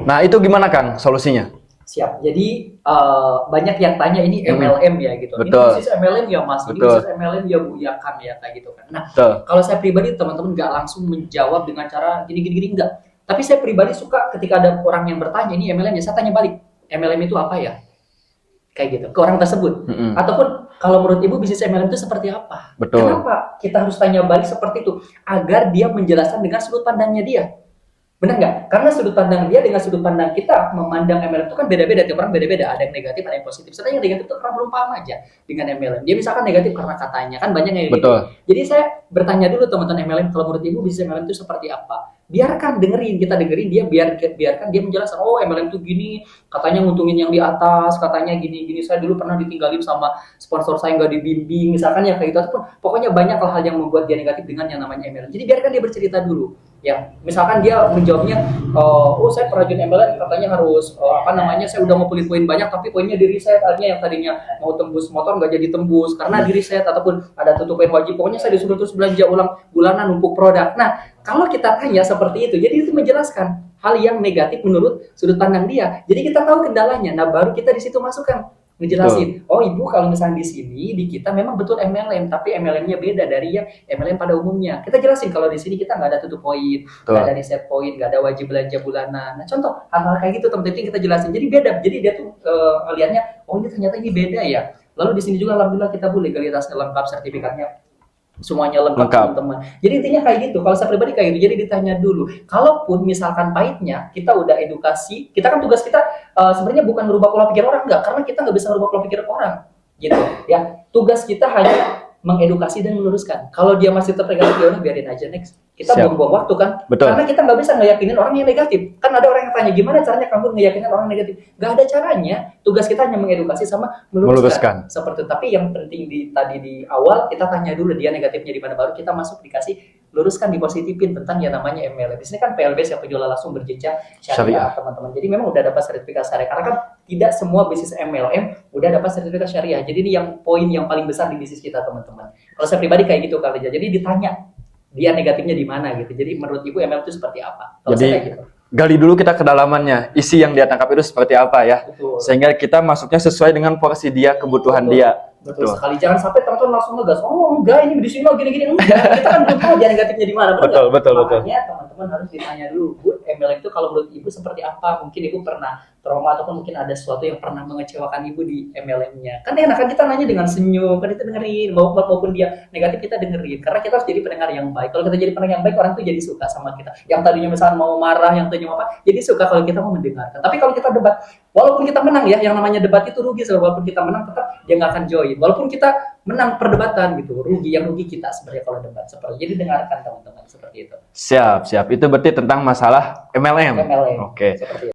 Nah, itu gimana Kang solusinya? Siap. Jadi banyak yang tanya ini MLM ya gitu. Ini Betul. bisnis MLM ya Mas, ini Betul. bisnis MLM ya Bu, ya kan ya kayak gitu kan. Nah, Betul. kalau saya pribadi teman-teman nggak langsung menjawab dengan cara gini-gini enggak. Tapi saya pribadi suka ketika ada orang yang bertanya ini MLM ya, saya tanya balik. MLM itu apa ya? Kayak gitu ke orang tersebut. Ataupun kalau menurut Ibu bisnis MLM itu seperti apa? Betul. Kenapa kita harus tanya balik seperti itu? Agar dia menjelaskan dengan sudut pandangnya dia. Benar nggak? Karena sudut pandang dia dengan sudut pandang kita memandang MLM itu kan beda-beda, tiap orang beda-beda. Ada yang negatif, ada yang positif. Sebenarnya yang negatif itu orang belum paham aja dengan MLM. Dia misalkan negatif karena katanya, kan banyak yang gitu. Jadi saya bertanya dulu teman-teman MLM, kalau menurut Ibu bisnis MLM itu seperti apa? Biarkan dengerin, kita dengerin dia, biarkan dia menjelaskan. Oh MLM itu gini, katanya nguntungin yang di atas, katanya gini-gini. Saya dulu pernah ditinggalin sama sponsor saya, nggak dibimbing, misalkan ya kayak gitu. Ataupun pokoknya banyak hal-hal yang membuat dia negatif dengan yang namanya MLM. Jadi biarkan dia bercerita dulu. Ya, misalkan dia menjawabnya, oh saya perajin MLM katanya harus saya udah ngumpulin poin banyak tapi poinnya di reset, artinya yang tadinya mau tembus motor nggak jadi tembus karena di reset ataupun ada tutup poin wajib, pokoknya saya disuruh terus belanja ulang bulanan numpuk produk. Nah, kalau kita tanya seperti itu, jadi itu menjelaskan hal yang negatif menurut sudut pandang dia. Jadi kita tahu kendalanya, nah baru kita di situ masukkan ngejelasin, oh Ibu kalau misalnya di sini di kita memang betul MLM, tapi MLM-nya beda dari yang MLM pada umumnya. Kita jelasin kalau di sini kita nggak ada tutup poin, nggak ada reset poin, nggak ada wajib belanja bulanan. Nah contoh hal-hal kayak gitu teman-teman kita jelasin. Jadi beda, jadi dia tuh lihatnya, oh ini ternyata ini beda ya. Lalu di sini juga alhamdulillah kita boleh legalitasnya lengkap, sertifikatnya semuanya lengkap teman-teman. Jadi intinya kayak gitu. Kalau saya pribadi kayak gitu. Jadi ditanya dulu. Kalaupun misalkan pahitnya kita udah edukasi, kita kan tugas kita sebenarnya bukan merubah pola pikir orang, enggak, karena kita nggak bisa merubah pola pikir orang, gitu ya. Tugas kita hanya mengedukasi dan meluruskan. Kalau dia masih tetap negatif, ya udah biarin aja next. Kita buang-buang waktu kan. Betul. Karena kita nggak bisa ngeyakinin orang yang negatif. Kan ada orang yang tanya gimana caranya kamu ngeyakinin orang negatif? Nggak ada caranya. Tugas kita hanya mengedukasi sama meluruskan. Seperti itu. Tapi yang penting tadi di awal kita tanya dulu dia negatifnya di mana, baru kita masuk dikasih luruskan, dipositifin tentang yang namanya MLM. Di sini kan PLBS ya, penjualan langsung berjenjang syariah teman-teman. Jadi memang udah dapat sertifikat syariah. Karena kan tidak semua bisnis MLM udah dapat sertifikat syariah. Jadi ini yang poin yang paling besar di bisnis kita teman-teman. Kalau saya pribadi kayak gitu kali aja. Jadi ditanya dia negatifnya di mana gitu. Jadi menurut Ibu MLM itu seperti apa? Kalau jadi saya kayak gitu. Gali dulu kita kedalamannya, isi yang dia tangkap itu seperti apa ya. Betul. Sehingga kita masuknya sesuai dengan porsi dia, kebutuhan dia. Betul sekali. Jangan sampai teman-teman langsung ngegas. Oh enggak, ini di sini gini-gini. Enggak. Kita kan belum tahu dia negatifnya di mana. Betul. Makanya teman-teman harus ditanya dulu, Bu, MLM itu kalau menurut Ibu seperti apa? Mungkin Ibu pernah trauma ataupun mungkin ada sesuatu yang pernah mengecewakan Ibu di MLM-nya. Kan enak kan kita nanya dengan senyum, kan kita dengerin, maupun dia negatif kita dengerin. Karena kita harus jadi pendengar yang baik. Kalau kita jadi pendengar yang baik, orang tuh jadi suka sama kita. Yang tadinya misalnya mau marah, yang tadinya apa, jadi suka kalau kita mau mendengarkan. Tapi kalau kita debat, walaupun kita menang ya, yang namanya debat itu rugi. Walaupun kita menang, tetap dia nggak akan join. Walaupun kita menang perdebatan gitu, yang rugi kita sebenarnya kalau debat seperti. Jadi dengarkan teman-teman seperti itu. Siap. Itu berarti tentang masalah MLM. Oke. Seperti itu.